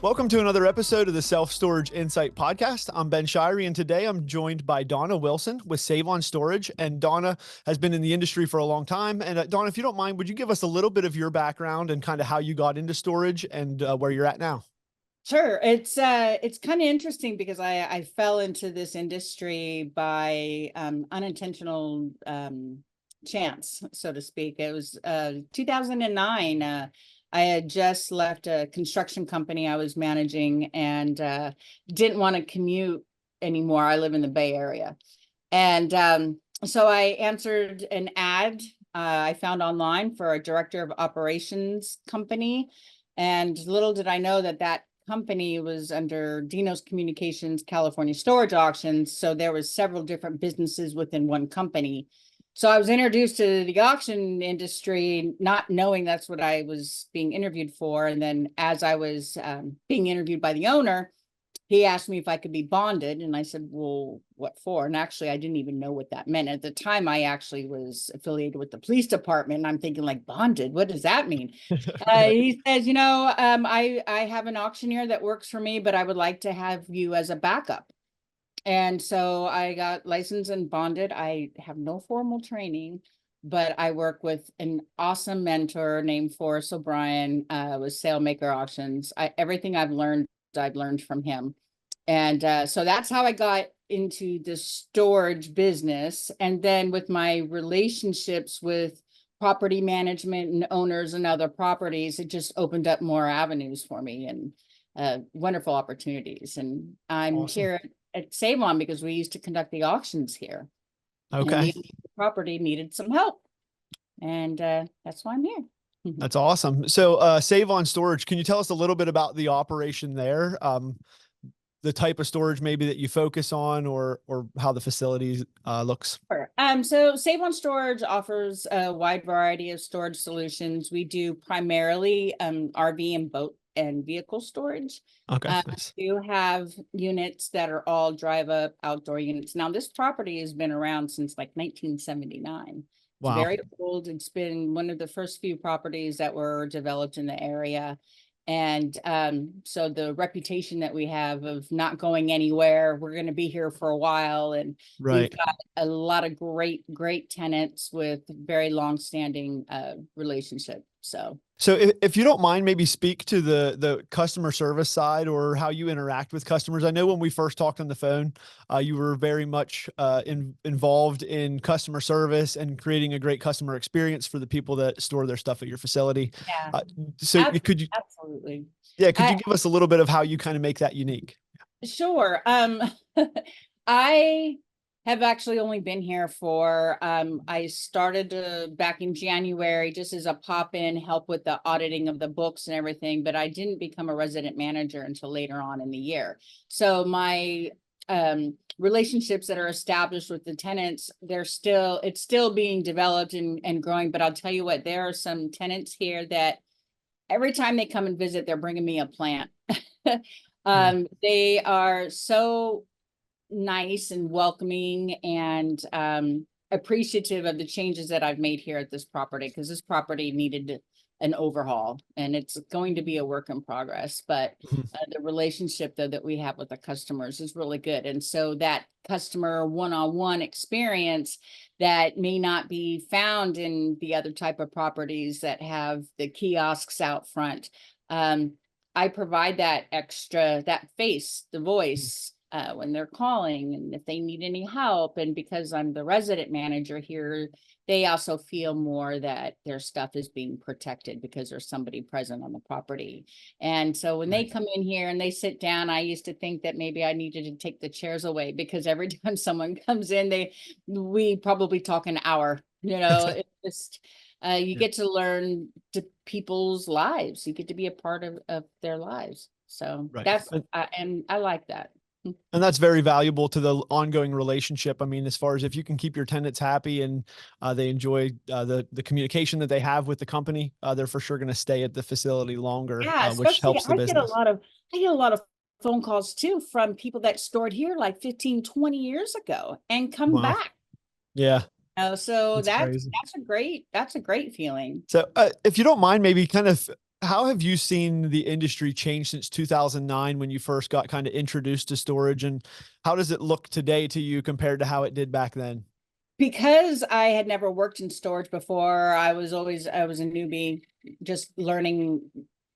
Welcome to another episode of the Self-Storage Insight Podcast. I'm Ben Shirey, and today I'm joined by Donna Wilson with Save On Storage. And Donna has been in the industry for a long time. And Donna, if you don't mind, would you give us a little bit of your background and kind of how you got into storage and where you're at now? Sure. It's kind of interesting because I fell into this industry by unintentional chance, so to speak. It was 2009. I had just left a construction company I was managing and didn't want to commute anymore. I live in the Bay Area. And so I answered an ad I found online for a director of operations company. And little did I know that that company was under Dino's Communications California Storage Auctions. So there was several different businesses within one company. So I was introduced to the auction industry, not knowing that's what I was being interviewed for. And then as I was being interviewed by the owner, he asked me if I could be bonded. And I said, well, what for? And actually, I didn't even know what that meant. At the time, I actually was affiliated with the police department. And I'm thinking, like, bonded, what does that mean? He says, I have an auctioneer that works for me, but I would like to have you as a backup. And so I got licensed and bonded. I have no formal training, but I work with an awesome mentor named Forrest O'Brien with Sailmaker Auctions. Everything I've learned from him. And so that's how I got into the storage business. And then with my relationships with property management and owners and other properties, it just opened up more avenues for me and wonderful opportunities. And I'm Awesome. here at Save On because we used to conduct the auctions here. Okay. And the property needed some help. And that's why I'm here. That's awesome. So Save On Storage, can you tell us a little bit about the operation there? The type of storage maybe that you focus on or how the facility looks? Sure. So Save On Storage offers a wide variety of storage solutions. We do primarily RV and boat and vehicle storage. Okay. Nice. We do have units that are all drive up outdoor units. Now, this property has been around since like 1979. It's Wow. very old. It's been one of the first few properties that were developed in the area. And so the reputation that we have of not going anywhere, we're going to be here for a while. And Right. we've got a lot of great tenants with very long-standing relationship. So if you don't mind, maybe speak to the customer service side or how you interact with customers. I know when we first talked on the phone, you were very much involved in customer service and creating a great customer experience for the people that store their stuff at your facility. yeah, Could you, absolutely. could you give us a little bit of how you kind of make that unique? Sure. I have actually only been here for, I started back in January just as a pop-in help with the auditing of the books and everything, but I didn't become a resident manager until later on in the year. So my relationships that are established with the tenants, it's still being developed and growing, but I'll tell you what, there are some tenants here that every time they come and visit, they're bringing me a plant. They are so nice and welcoming and appreciative of the changes that I've made here at this property, because this property needed an overhaul and it's going to be a work in progress. But the relationship though that we have with the customers is really good. And so that customer one-on-one experience that may not be found in the other type of properties that have the kiosks out front. I provide that extra, that face, the voice, when they're calling and if they need any help. And because I'm the resident manager here, they also feel more that their stuff is being protected because there's somebody present on the property. And so when they come in here and they sit down, I used to think that maybe I needed to take the chairs away because every time someone comes in, we probably talk an hour, it's just, you get to learn to people's lives. You get to be a part of their lives. So and I like that. And that's very valuable to the ongoing relationship. I mean, as far as if you can keep your tenants happy and they enjoy the communication that they have with the company, they're for sure going to stay at the facility longer, which helps the business. I get a lot of phone calls too from people that stored here like 15, 20 years ago and come back. Yeah. So that's a great feeling. So if you don't mind, maybe kind of how have you seen the industry change since 2009 when you first got kind of introduced to storage, and how does it look today to you compared to how it did back then? Because I had never worked in storage before, I was a newbie, just learning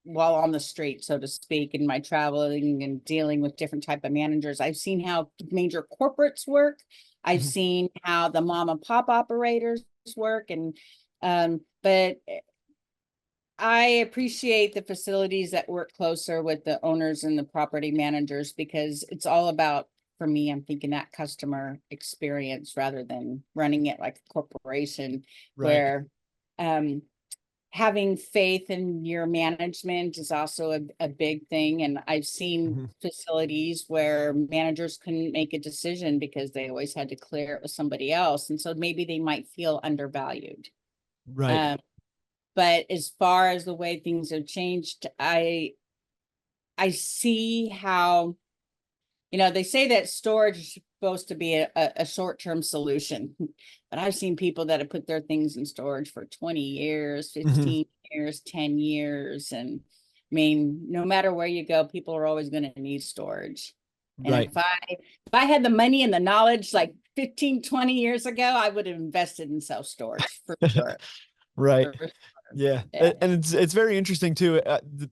while on the street, so to speak, in my traveling and dealing with different type of managers. I've seen how major corporates work. I've Mhm. seen how the mom and pop operators work, and but I appreciate the facilities that work closer with the owners and the property managers, because it's all about, for me, I'm thinking that customer experience rather than running it like a corporation, Right. where um, having faith in your management is also a big thing. And I've seen Mhm. facilities where managers couldn't make a decision because they always had to clear it with somebody else. And so maybe they might feel undervalued. Right. Um, but as far as the way things have changed, I see how, they say that storage is supposed to be a short-term solution, but I've seen people that have put their things in storage for 20 years, Mhm. 15 years, 10 years. And I mean, no matter where you go, people are always going to need storage. And Right. if I had the money and the knowledge like 15, 20 years ago, I would have invested in self-storage for sure. Right. For sure. Yeah, Yeah. and it's very interesting too.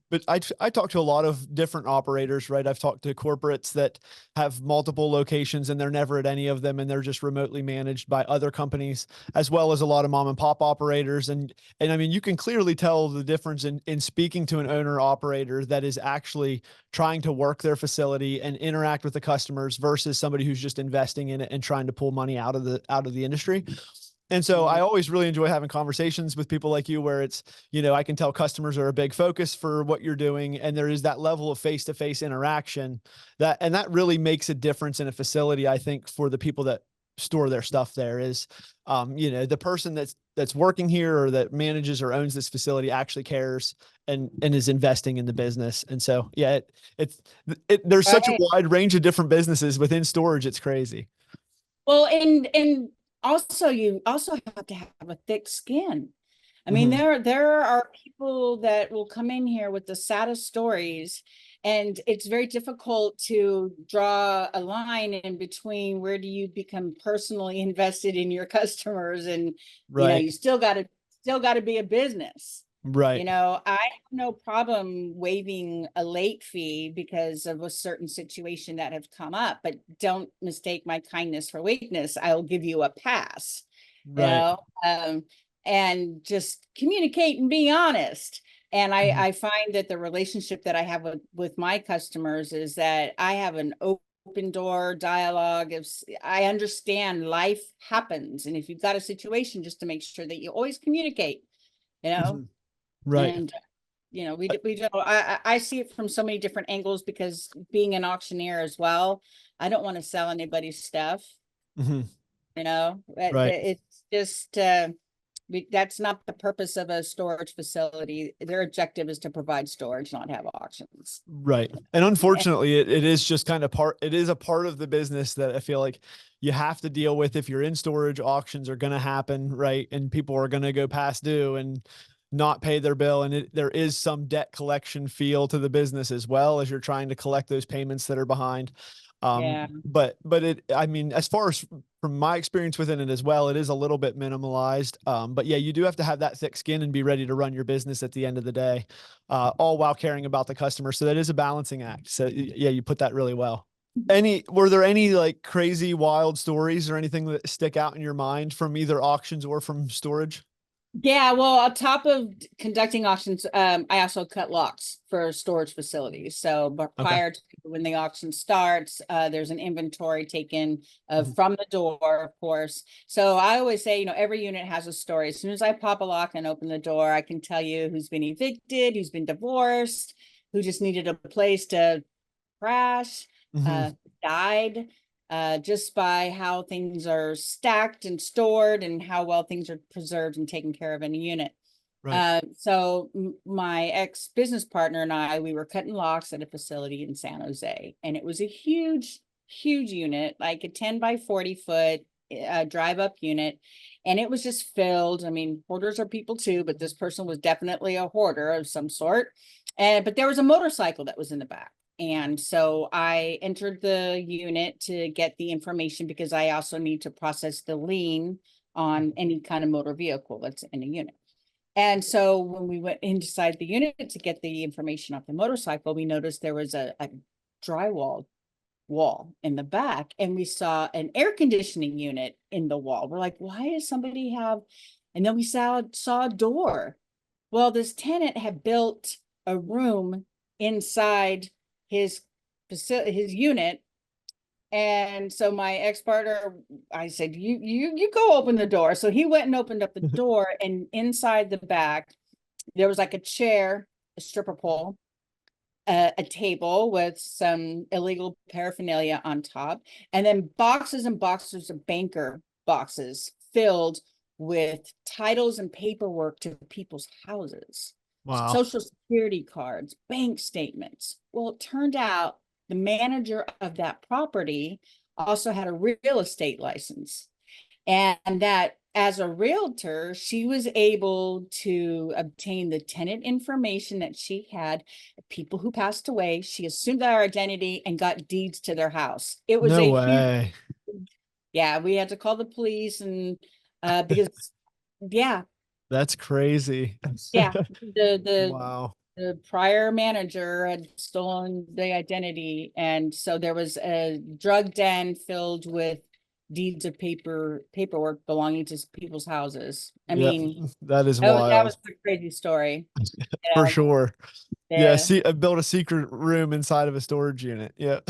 But I talk to a lot of different operators, right? I've talked to corporates that have multiple locations and they're never at any of them, and they're just remotely managed by other companies, as well as a lot of mom and pop operators. And I mean, you can clearly tell the difference in speaking to an owner operator that is actually trying to work their facility and interact with the customers versus somebody who's just investing in it and trying to pull money out of the industry. And so I Yeah. always really enjoy having conversations with people like you where it's, I can tell customers are a big focus for what you're doing. And there is that level of face-to-face interaction and that really makes a difference in a facility. I think for the people that store their stuff there is, the person that's working here or that manages or owns this facility actually cares and is investing in the business. And so, yeah, there's such a Right. wide range of different businesses within storage. It's crazy. Well, and also you also have to have a thick skin. I mean, Hmm. there are people that will come in here with the saddest stories, and it's very difficult to draw a line in between where do you become personally invested in your customers, and Right. you still got to be a business. Right. I have no problem waiving a late fee because of a certain situation that have come up, but don't mistake my kindness for weakness. I'll give you a pass, you Right. know, um, and just communicate and be honest. And Mhm. I find that the relationship that I have with my customers is that I have an open door dialogue. If I understand life happens, and if you've got a situation, just to make sure that you always communicate, you know, Mhm. Right. and we don't. I see it from so many different angles because being an auctioneer as well, I don't want to sell anybody's stuff. Mhm. That Right. it's just that's not the purpose of a storage facility. Their objective is to provide storage, not have auctions. Right. And unfortunately, it is just kind of it is a part of the business that I feel like you have to deal with if you're in storage. Auctions are going to happen, right? And people are going to go past due and not pay their bill. And there is some debt collection feel to the business as well as you're trying to collect those payments that are behind. Yeah, But I mean, as far as from my experience within it as well, it is a little bit minimalized. But yeah, you do have to have that thick skin and be ready to run your business at the end of the day, all while caring about the customer. So that is a balancing act. So yeah, you put that really well. Were there any like crazy wild stories or anything that stick out in your mind from either auctions or from storage? yeah. Well, on top of conducting auctions, I also cut locks for storage facilities. So, but Okay. prior to when the auction starts, there's an inventory taken Mhm. from the door, of course. So I always say, every unit has a story. As soon as I pop a lock and open the door, I can tell you who's been evicted, who's been divorced, who just needed a place to crash, Mhm. uh, died, just by how things are stacked and stored and how well things are preserved and taken care of in a unit. Right. So my ex business partner and we were cutting locks at a facility in San Jose, and it was a huge, huge unit, like a 10 by 40 foot drive up unit, and it was just filled. I mean, hoarders are people too, but this person was definitely a hoarder of some sort. But there was a motorcycle that was in the back. And so I entered the unit to get the information because I also need to process the lien on any kind of motor vehicle that's in a unit. And so when we went inside the unit to get the information off the motorcycle, we noticed there was a drywall wall in the back, and we saw an air conditioning unit in the wall. We're like, why does somebody have, and then we saw a door. Well, this tenant had built a room inside his facility, his unit. And so my ex-partner, I said, you go open the door. So he went and opened up the door, and inside the back, there was like a chair, a stripper pole, a table with some illegal paraphernalia on top, and then boxes and boxes of banker boxes filled with titles and paperwork to people's houses, Wow. social security cards, bank statements. Well, it turned out the manager of that property also had a real estate license, and that as a realtor, she was able to obtain the tenant information that she had, people who passed away. She assumed their identity and got deeds to their house. It was No a huge, way. yeah, we had to call the police, and because yeah, That's crazy. yeah, the Wow. the prior manager had stolen the identity, and so there was a drug den filled with deeds of paperwork belonging to people's houses. I Yep. mean, That is that was wild a crazy story. for You know, sure. Yeah. yeah. See, I built a secret room inside of a storage unit. Yeah.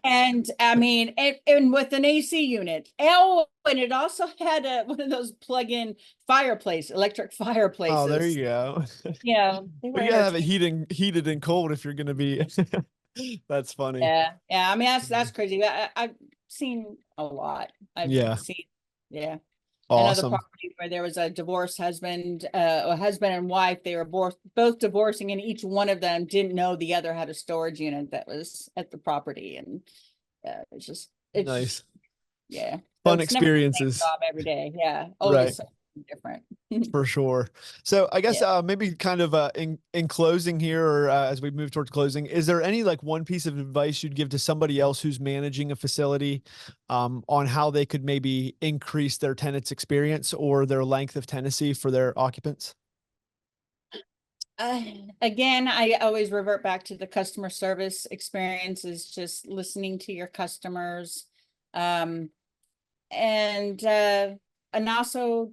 And I mean, and with an AC unit. Oh, and it also had one of those plug-in electric Oh, there fireplaces. you go. You know, they were But you gotta have it entertaining. heated and cold if you're gonna be. That's funny. Yeah, yeah. I mean, that's crazy. I've seen a lot. I've Yeah. seen, yeah. Another Awesome. property where there was a divorced husband, a husband and wife. They were both divorcing, and each one of them didn't know the other had a storage unit that was at the property, and it's just, Nice. yeah. So Fun it's never the same experiences. job every day. Yeah, Right. always something different. For sure. So I guess Yeah. maybe kind of in closing here, or as we move towards closing, is there any like one piece of advice you'd give to somebody else who's managing a facility on how they could maybe increase their tenants' experience or their length of tenancy for their occupants? Uh, Again, I always revert back to the customer service experience, is just listening to your customers. Um, and also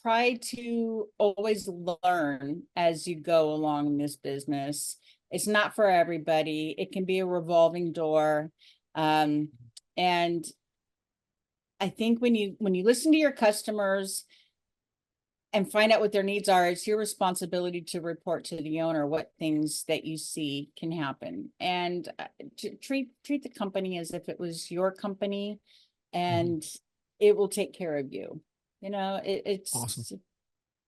try to always learn as you go along in this business. It's not for everybody. It can be a revolving door. And I think when you listen to your customers and find out what their needs are, it's your responsibility to report to the owner what things that you see can happen, and to treat the company as if it was your company, Mhm. and it will take care of you. Awesome. It's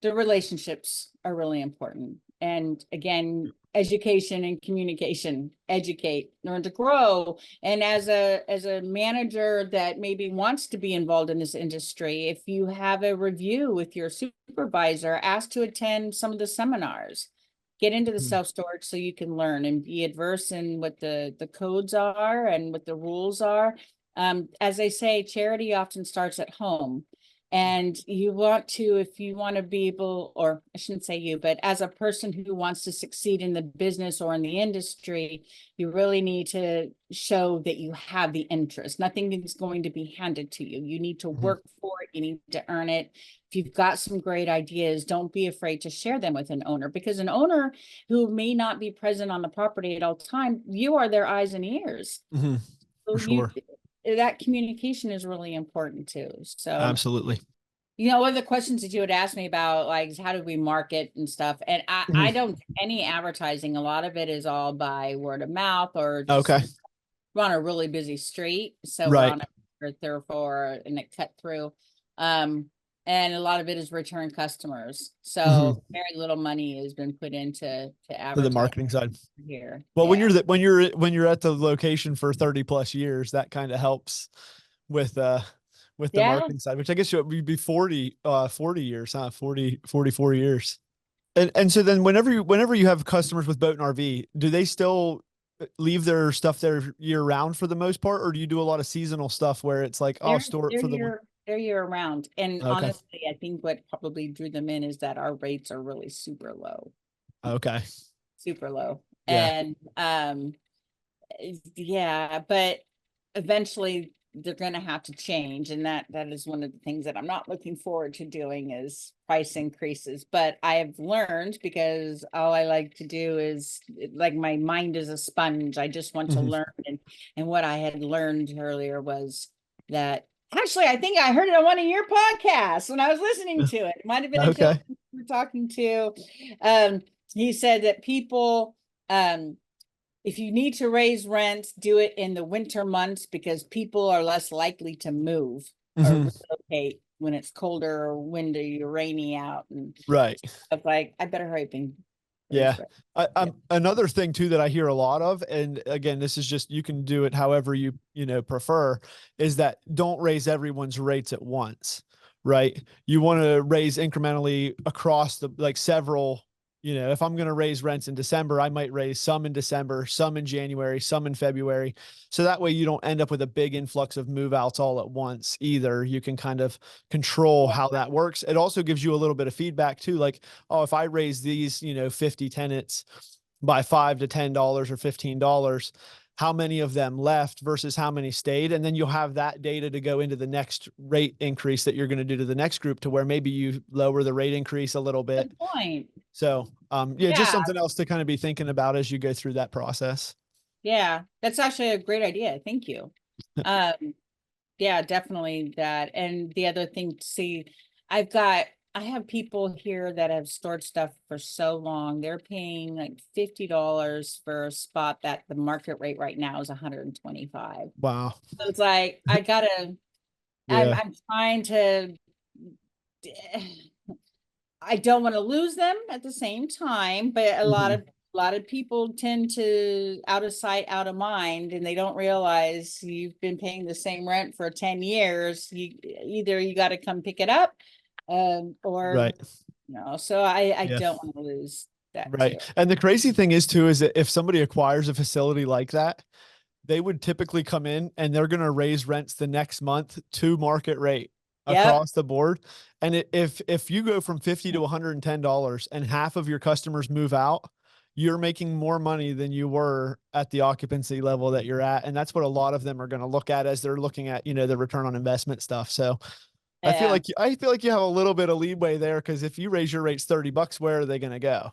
the relationships are really important. And again, education and communication, educate, learn to grow. And as a manager that maybe wants to be involved in this industry, if you have a review with your supervisor, ask to attend some of the seminars. Get into the Mhm. self-storage so you can learn and be adverse in what the codes are and what the rules are. As they say, charity often starts at home. And you want to, if you want to be able, or I shouldn't say you, but as a person who wants to succeed in the business or in the industry, you really need to show that you have the interest. Nothing is going to be handed to you. You need to Mhm. work for it. You need to earn it. If you've got some great ideas, don't be afraid to share them with an owner, because an owner who may not be present on the property at all time, you are their eyes and ears. Mhm. For So sure. that communication is really important too. So, Absolutely. one of the questions that you would ask me about, like, how do we market and stuff? And I Mhm. don't do any advertising. A lot of it is all by word of mouth, or just Okay. we're on a really busy street. So we're Right. on a thoroughfare and a cut through. Um, and a lot of it is return customers. Mhm. So very little money has been put into To the advertising marketing side. here. Well, Yeah. when you're at the location for 30 plus years, that kind of helps with with the Yeah, marketing side, which I guess you'd be 40 years, huh? 44 years. And so then whenever you have customers with boat and RV, do they still leave their stuff there year round for the most part, or do you do a lot of seasonal stuff where it's like, oh, they're store it they're for the year they're year round. And okay. honestly, I think what probably drew them in is that our rates are really super low, Okay. super low. Yeah. And yeah, but eventually they're going to have to change, and that is one of the things that I'm not looking forward to doing is price increases. But I have learned, because all I like to do is, like, my mind is a sponge. I just want to Mhm. learn, and what I had learned earlier was that, actually, I think I heard it on one of your podcasts when I was listening to it. It might have been a Okay. gentleman we were talking to. Um, he said that people, if you need to raise rents, do it in the winter months, because people are less likely to move or Hmm. relocate when it's colder or windy or rainy out. And Right. I was like, I better hurry up and Yeah. raise rent. Yeah. I'm another thing too that I hear a lot of, and again, this is just you can do it however you prefer, is that don't raise everyone's rates at once, right? You want to raise incrementally across the like several, if I'm going to raise rents in December, I might raise some in December, some in January, some in February. So that way you don't end up with a big influx of move outs all at once either. You can kind of control how that works. It also gives you a little bit of feedback too, like, oh, if I raise these, 50 tenants by $5 to $10 or $15, how many of them left versus how many stayed? And then you'll have that data to go into the next rate increase that you're going to do to the next group, to where maybe you lower the rate increase a little bit. Good point. So, yeah, just Yeah. something else to kind of be thinking about as you go through that process. Yeah. That's actually a great idea. Thank you. Um, yeah, definitely that. And the other thing to see, I've got, I have people here that have stored stuff for so long. They're paying like $50 for a spot that the market rate right now is 125. Wow. So it's like, Yeah. I'm trying to, I don't want to lose them at the same time, but Mhm. a lot of people tend to out of sight, out of mind, and they don't realize you've been paying the same rent for 10 years. Either you got to come pick it up, or Right. no. So I Yeah. don't want to lose that too. Right. And the crazy thing is too, is that if somebody acquires a facility like that, they would typically come in and they're going to raise rents the next month to market rate Yep. across the board. And if you go from 50 to $110 and half of your customers move out, you're making more money than you were at the occupancy level that you're at. And that's what a lot of them are going to look at as they're looking at, the return on investment stuff. So Yeah. I feel like you have a little bit of leeway there, because if you raise your rates $30, where are they going to go?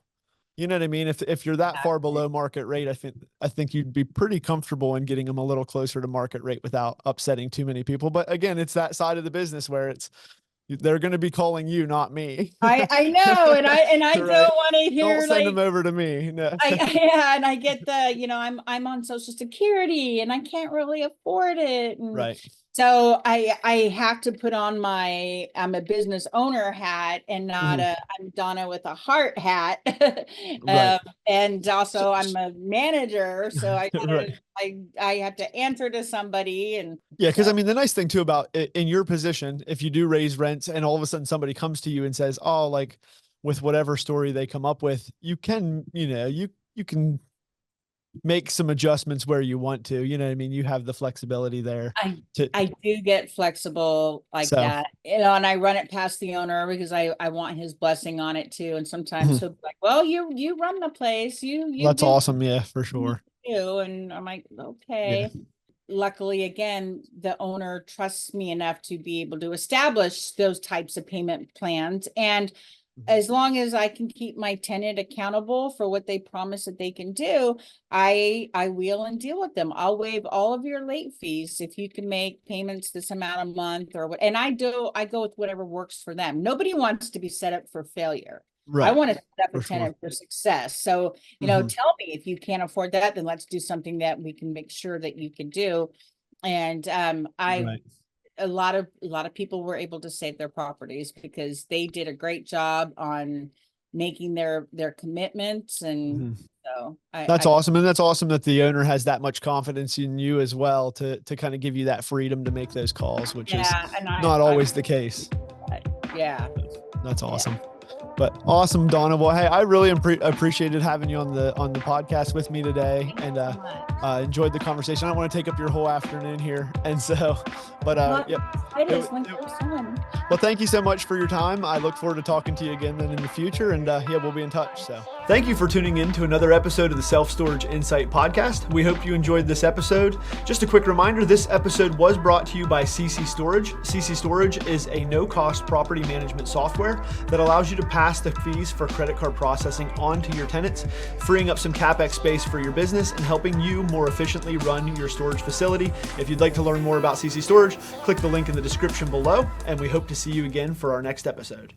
You know what I mean? If you're that far below market rate, I think you'd be pretty comfortable in getting them a little closer to market rate without upsetting too many people. But again, it's that side of the business where they're going to be calling you, not me. I know, and I don't Right? want to Don't hear send them like, over to me. No. yeah, and I get the, I'm on Social Security and I can't really afford it. And Right. so I have to put on my, I'm a business owner hat and not Mhm. I'm Donna with a heart hat. Right. And So, also I'm a manager, so right. I have to answer to somebody. And Yeah, because I so mean, the nice thing too about in your position, if you do raise rents and all of a sudden somebody comes to you and says, "Oh, like with whatever story they come up with, you can, you can make some adjustments where you want to. You know what I mean? You have the flexibility there I to I do get flexible like so that, and I run it past the owner because I want his blessing on it too. And sometimes mhm. he'll be like, "Well, you run the place, you That's do what awesome. Yeah, for you need sure. to do," and I'm like, Yeah. "Okay." Luckily, again, the owner trusts me enough to be able to establish those types of payment plans, and Mhm. as long as I can keep my tenant accountable for what they promise that they can do, I will and deal with them. I'll waive all of your late fees if you can make payments this amount a month or what. And I go with whatever works for them. Nobody wants to be set up for failure. I Right. want to set up a For sure. tenant for success. So, Hmm. tell me if you can't afford that, then let's do something that we can make sure that you can do. And I Right. a lot of people were able to save their properties because they did a great job on making their commitments. And Hmm. so So That's awesome. And that's awesome that the owner has that much confidence in you as well to kind of give you that freedom to make those calls, which is yeah, and not I always the case. yeah. That's Yeah. awesome. But awesome, Donna. Well, hey, I really appreciated having you on the podcast with me today, and So much. enjoyed the conversation. I don't want to take up your whole afternoon here, and so, but Well, yep. it is when you're son. Well, thank you so much for your time. I look forward to talking to you again then in the future, and yeah, we'll be in touch. So, thank you for tuning in to another episode of the Self Storage Insight Podcast. We hope you enjoyed this episode. Just a quick reminder: this episode was brought to you by CC Storage. CC Storage is a no-cost property management software that allows you to pass the fees for credit card processing on to your tenants, freeing up some CapEx space for your business and helping you more efficiently run your storage facility. If you'd like to learn more about CC Storage, click the link in the description below, and we hope to see you again for our next episode.